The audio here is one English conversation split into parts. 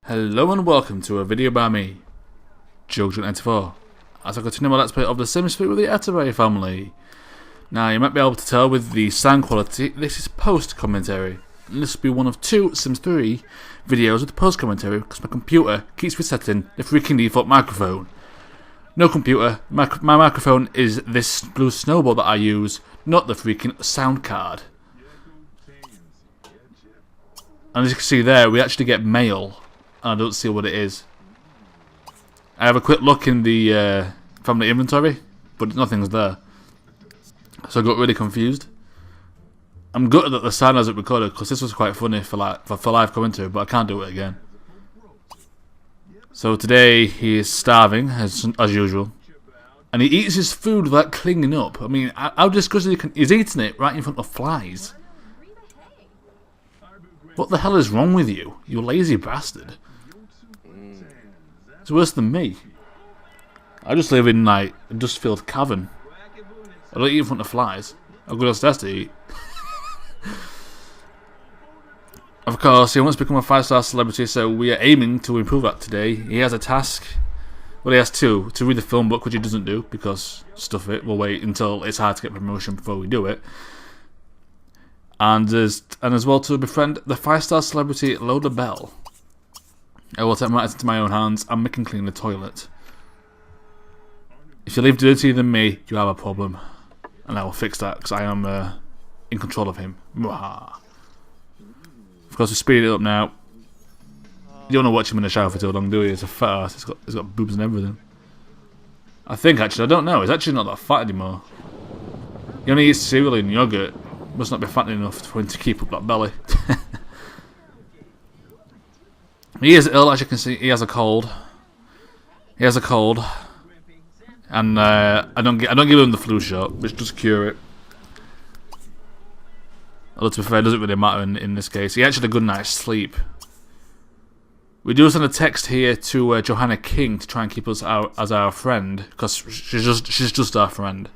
Hello and welcome to a video by me, Joe94, as I continue my let's play of The Sims 3 with the Atterberry family. Now you might be able to tell with the sound quality, this is post commentary, and this will be one of two Sims 3 videos with post commentary because my computer keeps resetting the freaking default microphone. No computer, my microphone is this blue snowball that I use, not the freaking sound card. And as you can see there, we actually get mail. I don't see what it is. I have a quick look in the family inventory, but nothing's there. So I got really confused. I'm gutted that the sound hasn't recorded because this was quite funny for live commentary, but I can't do it again. So today he is starving as usual, and he eats his food without cleaning up. I mean, how disgusting he's eating it right in front of flies. What the hell is wrong with you, you lazy bastard? It's worse than me. I just live in like a dust-filled cavern. I don't eat in front of flies. I've got else to eat. Of course, he wants to become a 5-star celebrity, so we are aiming to improve that today. He has a task. Well, he has two. To read the film book, which he doesn't do, because, stuff it, we'll wait until it's hard to get promotion before we do it. And as well to befriend the 5-star celebrity Lola Belle. I will take matters into my own hands and make him clean the toilet. If you live dirtier than me, you have a problem. And I will fix that, because I am in control of him. Mwah. Of course, we speed it up now. You don't want to watch him in the shower for too long, do you? It's a fat ass. He's got boobs and everything. I think, actually, I don't know. He's actually not that fat anymore. He only eats cereal and yogurt. Must not be fat enough for him to keep up that belly. He is ill, as you can see. He has a cold. He has a cold, and I don't give him the flu shot, which does cure it. Although to be fair, it doesn't really matter in this case. He actually had a good night's sleep. We do send a text here to Johanna King to try and keep us as our friend, because she's just our friend.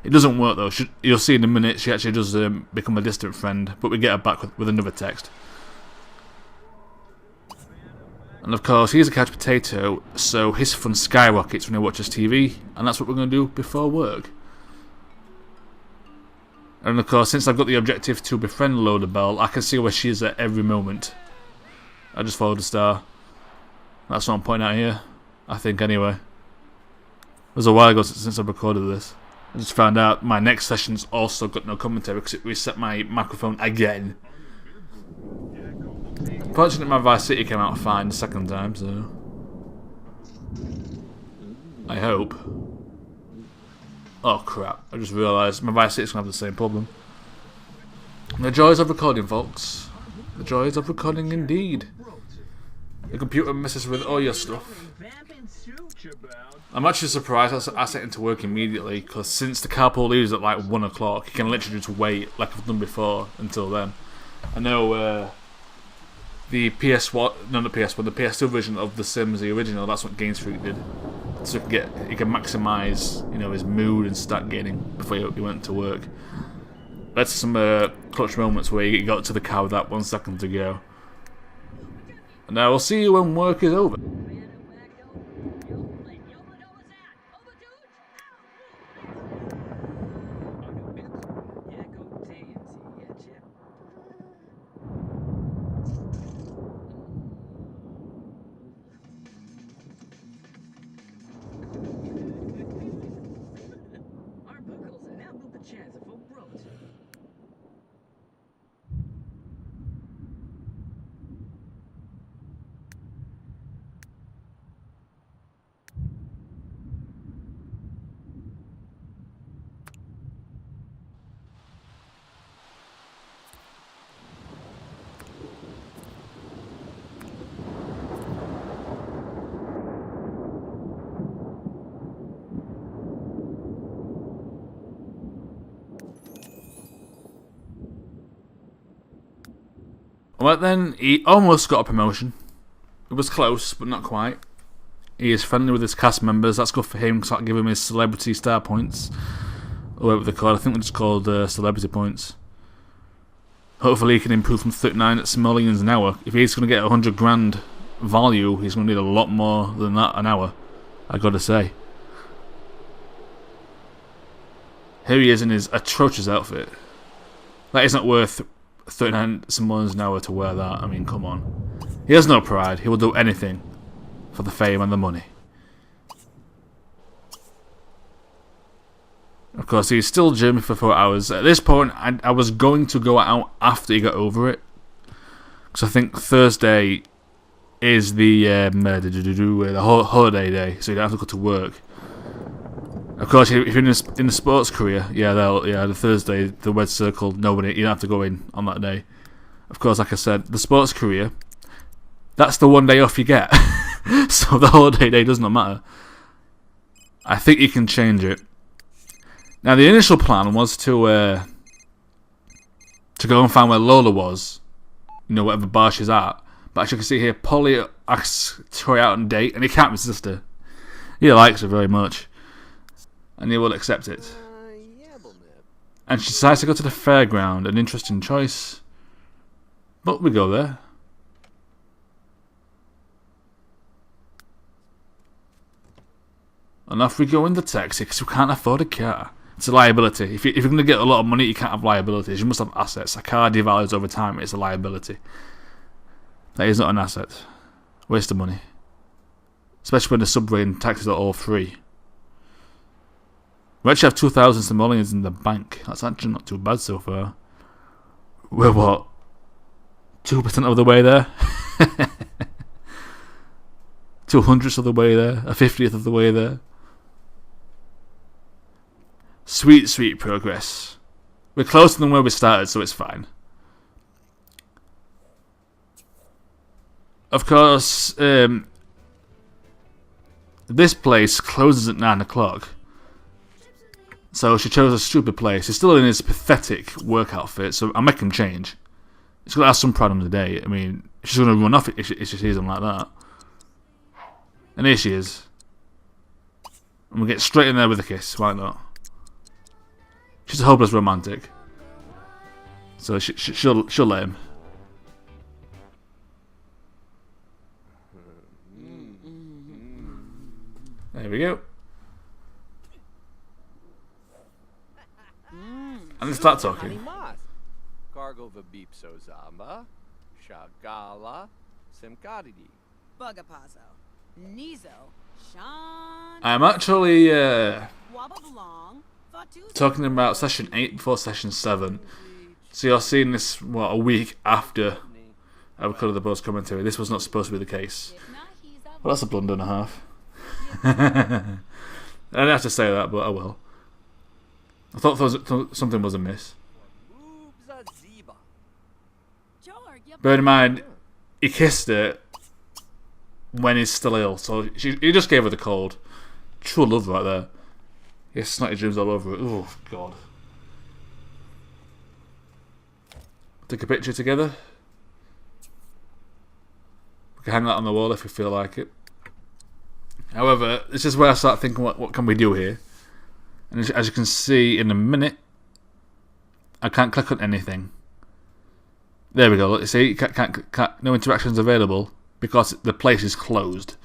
It doesn't work though. You'll see in a minute. She actually does become a distant friend, but we get her back with another text. And of course, he's a couch potato, so his fun skyrockets when he watches TV, and that's what we're going to do before work. And of course, since I've got the objective to befriend Lola Belle, I can see where she is at every moment. I just followed the star. That's what I'm pointing out here, I think anyway. It was a while ago since I recorded this. I just found out my next session's also got no commentary because it reset my microphone again. Fortunately, my Vice City came out fine the second time, so I hope. Oh crap, I just realised my Vice City's going to have the same problem. The joys of recording, folks. The joys of recording indeed. The computer messes with all your stuff. I'm actually surprised I set into work immediately, because since the carpool leaves at like 1 o'clock, you can literally just wait, like I've done before, until then. I know the PS1, no, not PS1, the PS2 version of The Sims, the original, that's what Games Freak did. So he can maximise, you know, his mood and stat gaining before he went to work. That's some clutch moments where he got to the car with that 1 second to go. And I will see you when work is over. Well then, he almost got a promotion. It was close, but not quite. He is friendly with his cast members. That's good for him because that'll give him his celebrity star points. Or whatever they're called. I think they're just called celebrity points. Hopefully he can improve from 39 simoleons an hour. If he's going to get 100 grand value, he's going to need a lot more than that an hour, I gotta say. Here he is in his atrocious outfit. That isn't worth 39 simoleons an hour to wear that. I mean, come on. He has no pride. He will do anything for the fame and the money. Of course, he's still gymming for 4 hours. At this point, I was going to go out after he got over it. Because I think Thursday is the holiday day, so you don't have to go to work. Of course, if you're in the sports career, the Thursday, the red circle, nobody, you don't have to go in on that day. Of course, like I said, the sports career, that's the one day off you get. So the holiday day does not matter. I think you can change it. Now, the initial plan was to go and find where Lola was, whatever bar she's at. But as you can see here, Polly asks Troy out on a date, and he can't resist her. He likes her very much, and he will accept it. And she decides to go to the fairground, an interesting choice. But we go there. And off we go in the taxi, because we can't afford a car. It's a liability. If you're going to get a lot of money, you can't have liabilities. You must have assets. A car devalues over time. It's a liability. That is not an asset. Waste of money. Especially when the subway and taxis are all free. We actually have 2,000 simoleons in the bank. That's actually not too bad so far. We're what? 2% of the way there? 200th of the way there? A 50th of the way there? Sweet, sweet progress. We're closer than where we started, so it's fine. Of course, this place closes at 9 o'clock. So she chose a stupid place. He's still in his pathetic work outfit, so I make him change. He's got to have some pride on the day. I mean, she's going to run off if she sees him like that. And here she is. And we get straight in there with a kiss. Why not? She's a hopeless romantic. So she'll let him. There we go. And they start talking. Cargo vabipso zamba, shagala, simkadidi. Bugapazo, Nizo, Sean. I'm actually talking about session 8 before session 7. So you're seeing this, a week after I recorded the post commentary. This was not supposed to be the case. Well, that's a blunder and a half. I didn't have to say that, but I will. I thought something was amiss. Bear in mind, he kissed her when he's still ill, so he just gave her the cold. True love right there. He has snotty dreams all over it. Oh, God. Take a picture together. We can hang that on the wall if we feel like it. However, this is where I start thinking, what can we do here? And as you can see in a minute, I can't click on anything. There we go. Look, see, can't, no interactions available because the place is closed.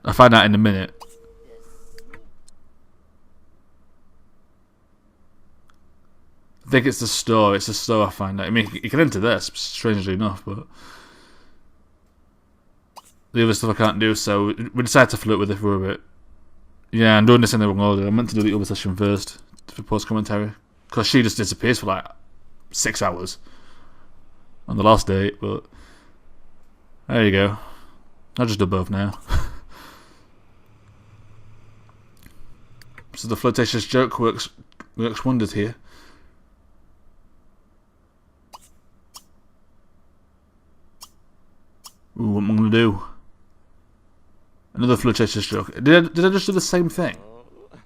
I'll find out in a minute. I think it's the store. It's the store I find out. I mean, you can enter there, strangely enough, but the other stuff I can't do, so we decided to flirt with it for a bit. Yeah, I'm doing this in the wrong order. I meant to do the other session first for post-commentary. Because she just disappears for like 6 hours on the last date, but there you go. I'll just do both now. So the flirtatious joke works wonders here. Ooh, what am I going to do? Another flirtatious joke. Did I just do the same thing?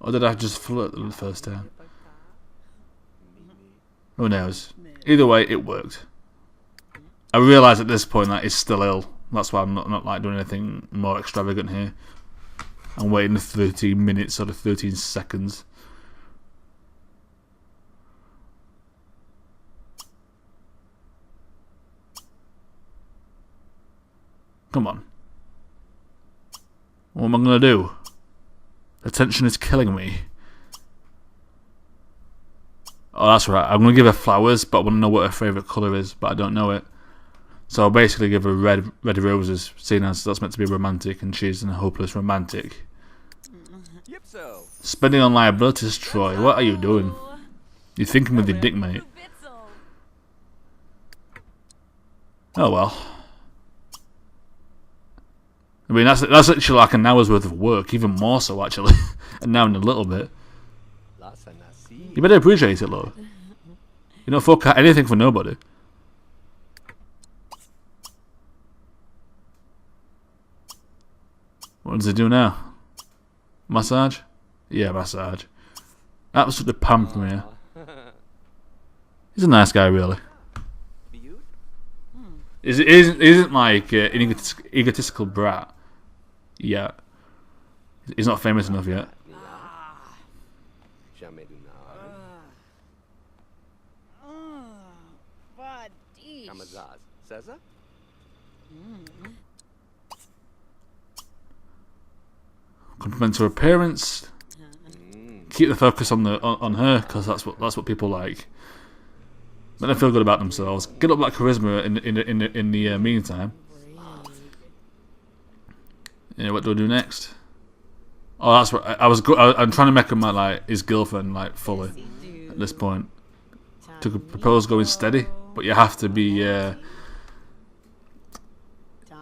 Or did I just flirt the first time? Who knows? Either way, it worked. I realise at this point that he's still ill. That's why I'm not like doing anything more extravagant here. I'm waiting the 13 minutes or the 13 seconds. Come on. What am I gonna do? The tension is killing me. Oh, that's right. I'm gonna give her flowers, but I want to know what her favourite colour is, but I don't know it. So I'll basically give her red roses, seeing as that's meant to be romantic, and she's a hopeless romantic. Yipso. Spending on liabilities, Troy. What are you doing? You're thinking with your dick, mate. Oh well. I mean, that's actually like an hour's worth of work, even more so actually, and now in a little bit. You better appreciate it, Lord. You don't fuck anything for nobody. What does he do now? Massage? Yeah, massage. Absolutely pampering here. He's a nice guy, really. He isn't like an egotistical brat yet. He's not famous enough yet. Compliment her appearance. Keep the focus on her, because that's what people like. Let them feel good about themselves. Get up that charisma in the meantime. Yeah, what do I do next? Oh, that's what I'm trying to make him like his girlfriend, like fully at this point. To propose going steady, but you have to be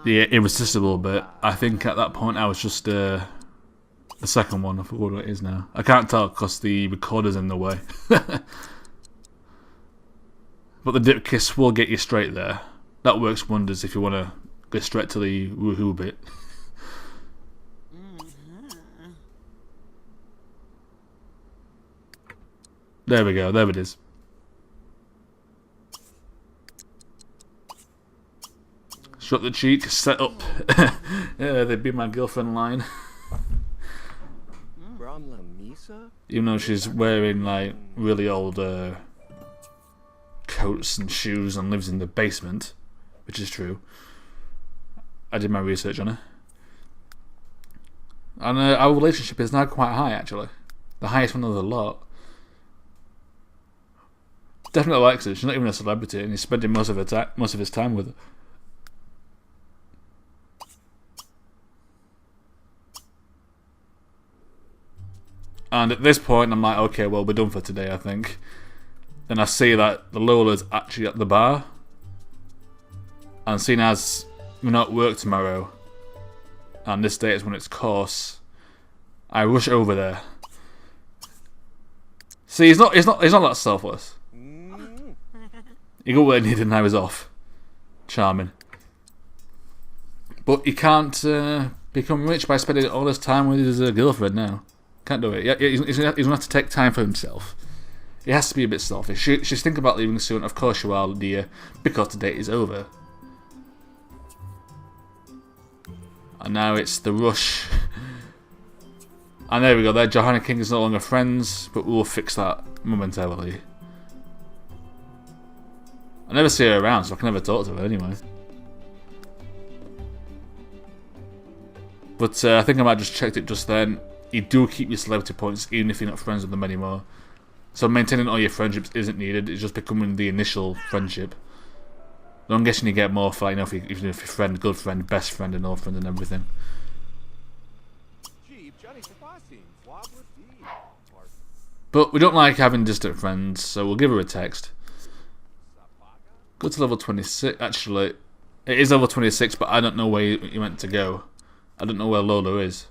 irresistible. But I think at that point I was just the second one. I forgot what it is now. I can't tell because the recorder's in the way. But the dip kiss will get you straight there. That works wonders if you want to go straight to the woohoo bit. There we go, there it is. Shut the cheek, set up. Yeah, they'd be my girlfriend line. Even though she's wearing like really old coats and shoes and lives in the basement, which is true. I did my research on her. And our relationship is now quite high, actually. The highest one of the lot. Definitely likes her. She's not even a celebrity, and he's spending most of his time with her. And at this point, I'm like, okay, well, we're done for today, I think. Then I see that the Lola's actually at the bar. And seeing as we're not at work tomorrow, and this day is when it's course, I rush over there. See, he's not that selfless. He got what he needed and now he's off. Charming. But he can't become rich by spending all his time with his girlfriend now. Can't do it. He's going to have to take time for himself. He has to be a bit selfish. She's thinking about leaving soon. Of course you are, dear, because the date is over. And now it's the rush. And there we go. There, Johanna King is no longer friends, but we'll fix that momentarily. I never see her around, so I can never talk to her anyway. But I think I might just checked it just then. You do keep your celebrity points even if you're not friends with them anymore. So maintaining all your friendships isn't needed. It's just becoming the initial friendship. I'm guessing you get more for, you know, even if your friend, good friend, best friend, and old friend, and everything. But we don't like having distant friends, so we'll give her a text. Go to level 26. Actually, it is level 26, but I don't know where you meant to go. I don't know where Lola is.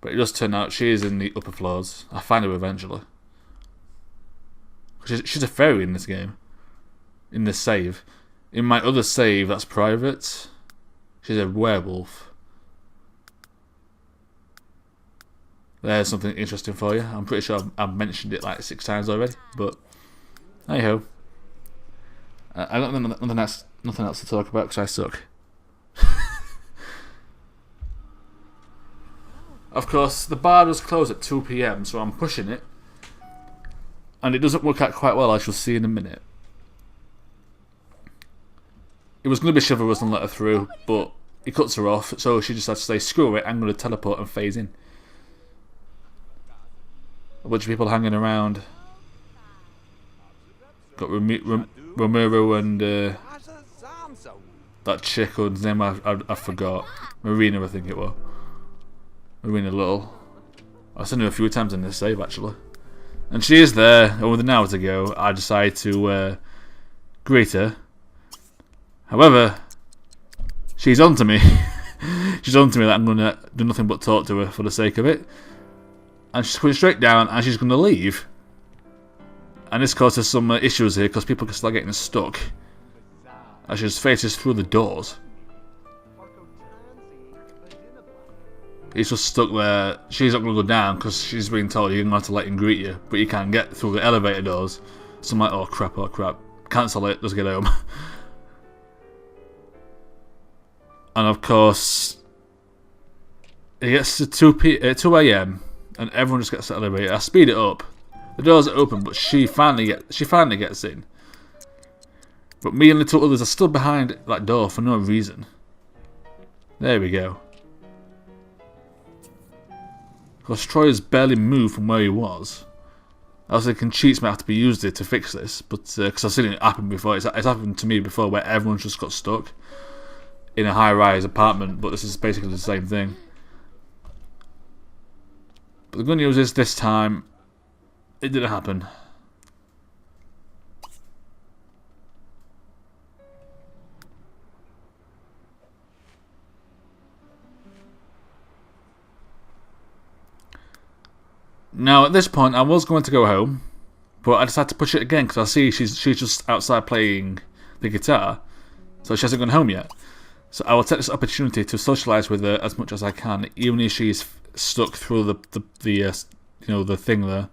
But it does turn out she is in the upper floors. I'll find her eventually. She's a fairy in this game. In this save. In my other save that's private, she's a werewolf. There's something interesting for you. I'm pretty sure I've mentioned it like 6 times already. But, hey ho. I don't know nothing else to talk about because I suck. Of course, the bar does close at 2 PM, so I'm pushing it. And it doesn't work out quite well, as you'll see in a minute. he was going to be chivalrous and let her through, but he cuts her off, so she just had to say, screw it, I'm going to teleport and phase in. A bunch of people hanging around. Got Romero and that chick whose name I forgot. Marina, I think it was. Marina Little. I've seen her a few times in this save, actually. And she is there, and with an hour to go, I decide to greet her. However, she's on to me. She's on to me that I'm going to do nothing but talk to her for the sake of it. And she's coming straight down, and she's going to leave. And this causes some issues here, because people can start getting stuck as she just faces through the doors. He's just stuck there. She's not going to go down because she's being told you're going to have to let him greet you, but you can't get through the elevator doors. So I'm like, oh crap, cancel it, just get home. And of course, it gets to 2 AM and everyone just gets the elevator. I speed it up. The doors are open, but she finally gets in. But me and the two others are still behind that door for no reason. There we go. Because Troy has barely moved from where he was. I was thinking cheats might have to be used here to fix this, but because I've seen it happen before. It's happened to me before where everyone's just got stuck in a high-rise apartment, but this is basically the same thing. But the good news is this time it didn't happen. Now at this point I was going to go home, but I decided to push it again because I see she's just outside playing the guitar, so she hasn't gone home yet. So I will take this opportunity to socialise with her as much as I can, even if she's stuck through the thing there.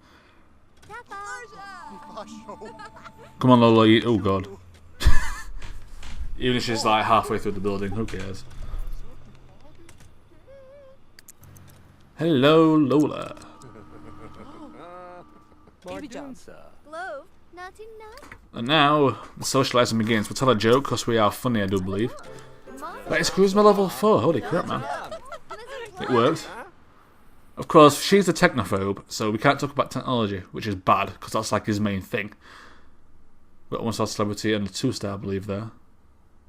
Come on, Lola. Oh god. Even if she's like halfway through the building, who cares? Hello, Lola. And now the socialising begins. We'll tell a joke because we are funny, I do believe. But it's charisma level 4. Holy crap, man! It works. Of course, she's a technophobe, so we can't talk about technology, which is bad because that's like his main thing. Got 1-star celebrity and a 2-star, I believe, there.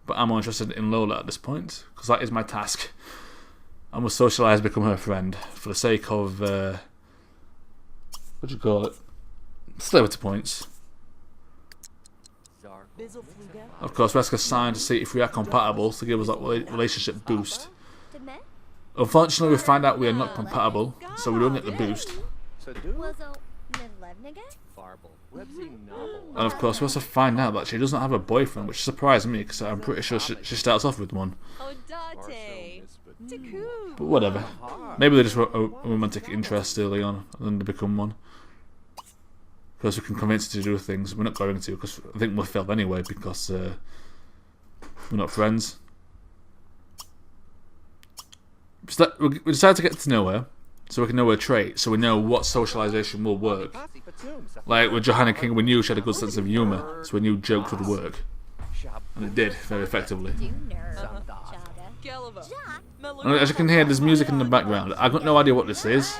But I'm more interested in Lola at this point because that is my task. I must socialise, become her friend for the sake of what do you call it? Celebrity points. Of course, we ask a sign to see if we are compatible to give us that relationship boost. Unfortunately, we find out we are not compatible, so we don't get the boost. And of course, we also find out that she doesn't have a boyfriend, which surprised me because I'm pretty sure she starts off with one. But whatever. Maybe they just were a romantic interest early on, and then they become one. Because we can convince her to do things. We're not going to, because I think we'll fail anyway, because we're not friends. We decided to get to know her, so we can know her traits, so we know what socialisation will work. Like with Johanna King, we knew she had a good sense of humour, so we knew jokes would work. And it did, very effectively. And as you can hear, there's music in the background. I've got no idea what this is.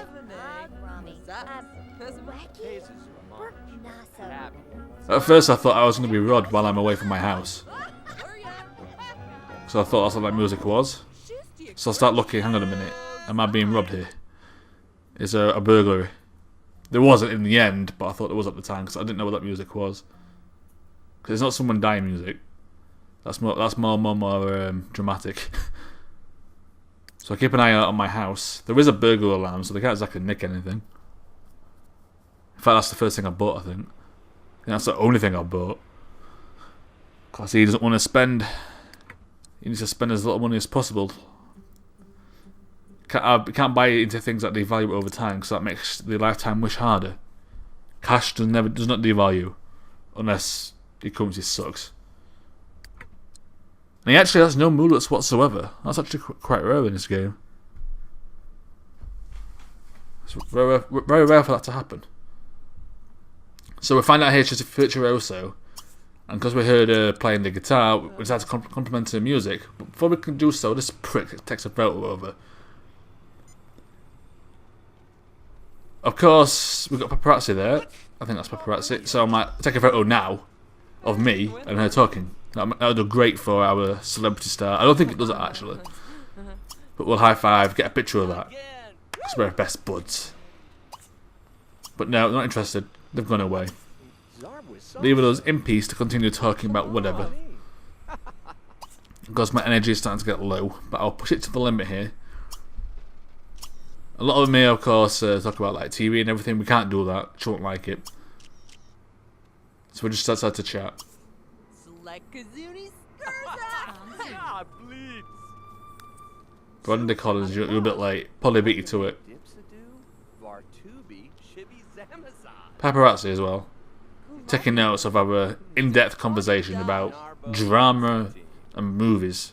At first I thought I was going to be robbed while I'm away from my house. So I thought that's what that music was. So I start looking, hang on a minute, am I being robbed here? Is there a burglary? There wasn't in the end, but I thought there was at the time because I didn't know what that music was. Because it's not someone dying music. That's more dramatic. So I keep an eye out on my house. There is a burglar alarm, so they can't exactly nick anything. In fact, that's the first thing I bought, I think. That's the only thing I bought. Because he doesn't want to spend. He needs to spend as little money as possible. Can't buy into things that devalue over time, because that makes the lifetime wish harder. Cash does not devalue, unless your currency sucks. And he actually has no mulets whatsoever. That's actually quite rare in this game. It's very rare for that to happen. So we find out here she's a virtuoso, And because we heard her playing the guitar, we decided to compliment her music. But before we can do so, this prick takes a photo over. Of course, we've got paparazzi there. I think that's paparazzi. So I might take a photo now of me and her talking. That would look great for our celebrity star. I don't think it does it actually. But we'll high five, get a picture of that. Because we're best buds. But no, not interested. They've gone away. Leaving us in peace to continue talking about whatever. Because my energy is starting to get low. But I'll push it to the limit here. A lot of me, of course, talk about like TV and everything. We can't do that. She won't like it. So we just outside to chat. Brandy Collins, you're a bit late. Probably beat you to it. Paparazzi as well. Taking notes of our in-depth conversation about drama and movies.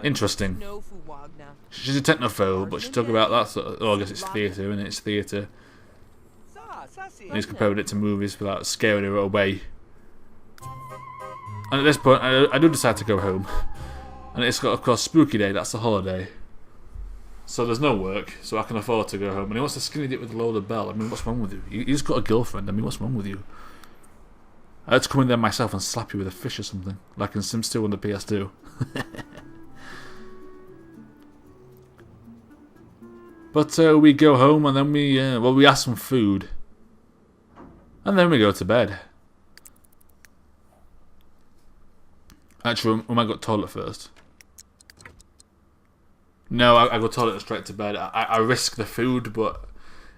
Interesting. She's a technophobe, but she's talking about that sort of... Oh, I guess it's theatre, isn't it? It's theatre. And he's comparing it to movies without scaring her away. And at this point, I do decide to go home. And it's got, of course, Spooky Day. That's the holiday. So there's no work, so I can afford to go home. And he wants to skinny dip with Lola Belle. I mean, what's wrong with you? You just got a girlfriend. I mean, what's wrong with you? I had to come in there myself and slap you with a fish or something. Like in Sims 2 on the PS2. But we go home and then we ask some food. And then we go to bed. Actually, we might go to the toilet first. No, I go to the toilet straight to bed. I risk the food, but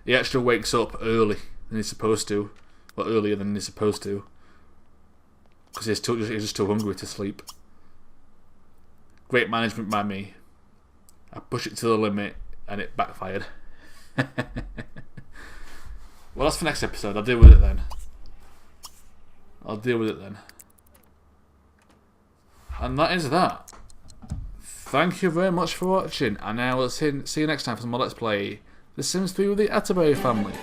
he actually wakes up early than he's supposed to. Well, earlier than he's supposed to. Because he's just too hungry to sleep. Great management by me. I push it to the limit and it backfired. Well, that's for next episode. I'll deal with it then. And that is that. Thank you very much for watching, and I will see you next time for some more Let's Play The Sims 3 with the Atterberry family.